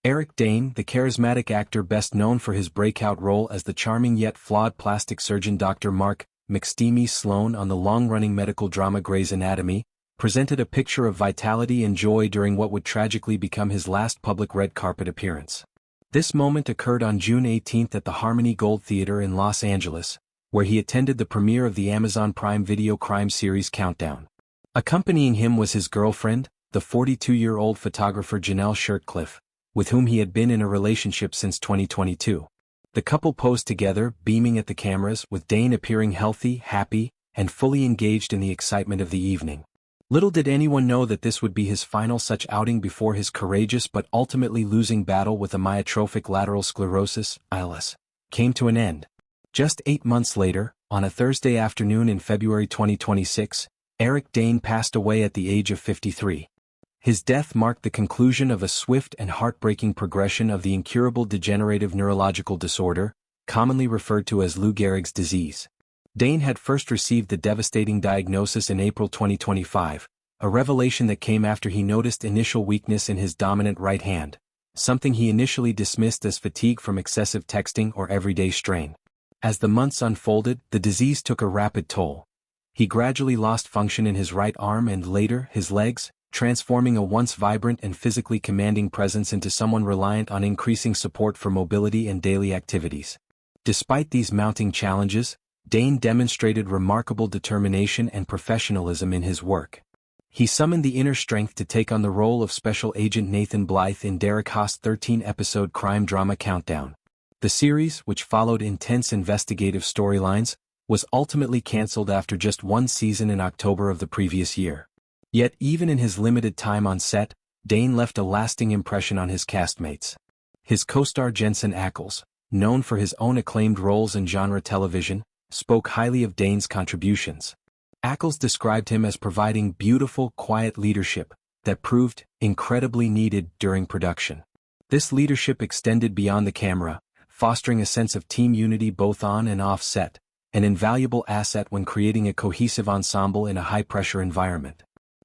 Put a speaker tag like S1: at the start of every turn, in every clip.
S1: Eric Dane, the charismatic actor best known for his breakout role as the charming yet flawed plastic surgeon Dr. Mark McSteamy Sloan on the long-running medical drama Grey's Anatomy, presented a picture of vitality and joy during what would tragically become his last public red carpet appearance. This moment occurred on June 18 at the Harmony Gold Theater in Los Angeles, where he attended the premiere of the Amazon Prime Video crime series Countdown. Accompanying him was his girlfriend, the 42-year-old photographer Janell Shirtcliff, with whom he had been in a relationship since 2022. The couple posed together, beaming at the cameras, with Dane appearing healthy, happy, and fully engaged in the excitement of the evening. Little did anyone know that this would be his final such outing before his courageous but ultimately losing battle with amyotrophic lateral sclerosis, ALS, came to an end. Just 8 months later, on a Thursday afternoon in February 2026, Eric Dane passed away at the age of 53. His death marked the conclusion of a swift and heartbreaking progression of the incurable degenerative neurological disorder, commonly referred to as Lou Gehrig's disease. Dane had first received the devastating diagnosis in April 2025, a revelation that came after he noticed initial weakness in his dominant right hand, something he initially dismissed as fatigue from excessive texting or everyday strain. As the months unfolded, the disease took a rapid toll. He gradually lost function in his right arm and later his legs, transforming a once vibrant and physically commanding presence into someone reliant on increasing support for mobility and daily activities. Despite these mounting challenges, Dane demonstrated remarkable determination and professionalism in his work. He summoned the inner strength to take on the role of Special Agent Nathan Blythe in Derek Haas' 13-episode crime drama Countdown. The series, which followed intense investigative storylines, was ultimately cancelled after just one season in October of the previous year. Yet even in his limited time on set, Dane left a lasting impression on his castmates. His co-star Jensen Ackles, known for his own acclaimed roles in genre television, spoke highly of Dane's contributions. Ackles described him as providing beautiful, quiet leadership that proved incredibly needed during production. This leadership extended beyond the camera, fostering a sense of team unity both on and off set, an invaluable asset when creating a cohesive ensemble in a high-pressure environment.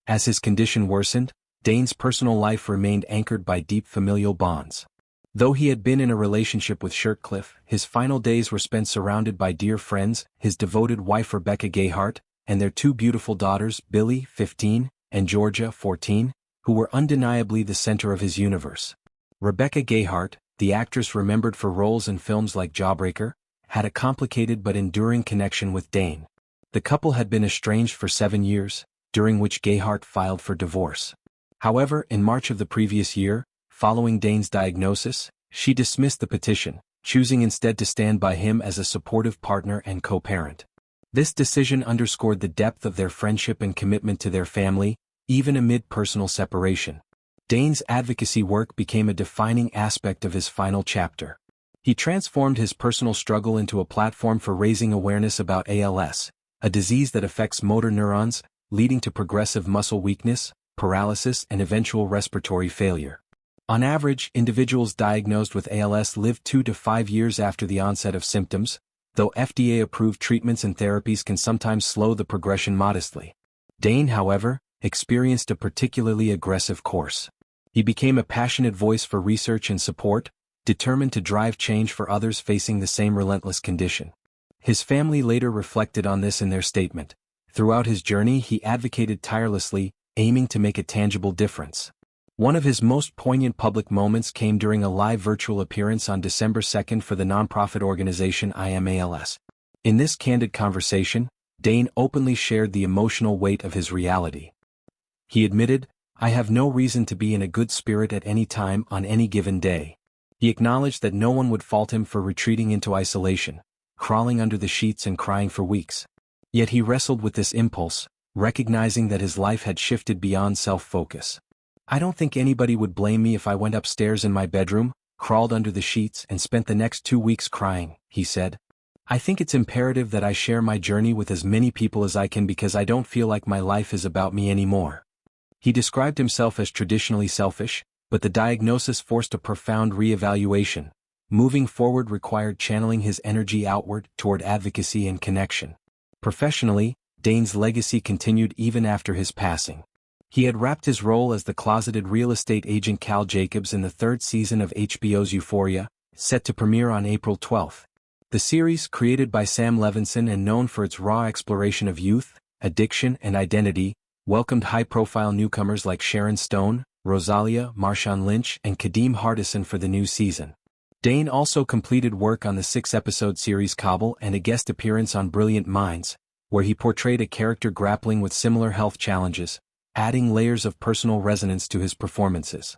S1: As his condition worsened, Dane's personal life remained anchored by deep familial bonds. Though he had been in a relationship with Shirtcliff, his final days were spent surrounded by dear friends, his devoted wife Rebecca Gayheart, and their two beautiful daughters, Billie, 15, and Georgia, 14, who were undeniably the center of his universe. Rebecca Gayheart, the actress remembered for roles in films like Jawbreaker, had a complicated but enduring connection with Dane. The couple had been estranged for 7 years, during which Gayheart filed for divorce. However, in March of the previous year, following Dane's diagnosis, she dismissed the petition, choosing instead to stand by him as a supportive partner and co-parent. This decision underscored the depth of their friendship and commitment to their family, even amid personal separation. Dane's advocacy work became a defining aspect of his final chapter. He transformed his personal struggle into a platform for raising awareness about ALS, a disease that affects motor neurons, leading to progressive muscle weakness, paralysis, and eventual respiratory failure. On average, individuals diagnosed with ALS live 2 to 5 years after the onset of symptoms, though FDA-approved treatments and therapies can sometimes slow the progression modestly. Dane, however, experienced a particularly aggressive course. He became a passionate voice for research and support, determined to drive change for others facing the same relentless condition. His family later reflected on this in their statement. Throughout his journey, he advocated tirelessly, aiming to make a tangible difference. One of his most poignant public moments came during a live virtual appearance on December 2 for the nonprofit organization I AM ALS. In this candid conversation, Dane openly shared the emotional weight of his reality. He admitted, "I have no reason to be in a good spirit at any time on any given day." He acknowledged that no one would fault him for retreating into isolation, crawling under the sheets and crying for weeks. Yet he wrestled with this impulse, recognizing that his life had shifted beyond self-focus. "I don't think anybody would blame me if I went upstairs in my bedroom, crawled under the sheets, and spent the next 2 weeks crying," he said. "I think it's imperative that I share my journey with as many people as I can because I don't feel like my life is about me anymore." He described himself as traditionally selfish, but the diagnosis forced a profound re-evaluation. Moving forward required channeling his energy outward toward advocacy and connection. Professionally, Dane's legacy continued even after his passing. He had wrapped his role as the closeted real estate agent Cal Jacobs in the third season of HBO's Euphoria, set to premiere on April 12. The series, created by Sam Levinson and known for its raw exploration of youth, addiction and identity, welcomed high-profile newcomers like Sharon Stone, Rosalia, Marshawn Lynch and Kadeem Hardison for the new season. Dane also completed work on the 6-episode series Cobble and a guest appearance on Brilliant Minds, where he portrayed a character grappling with similar health challenges, adding layers of personal resonance to his performances.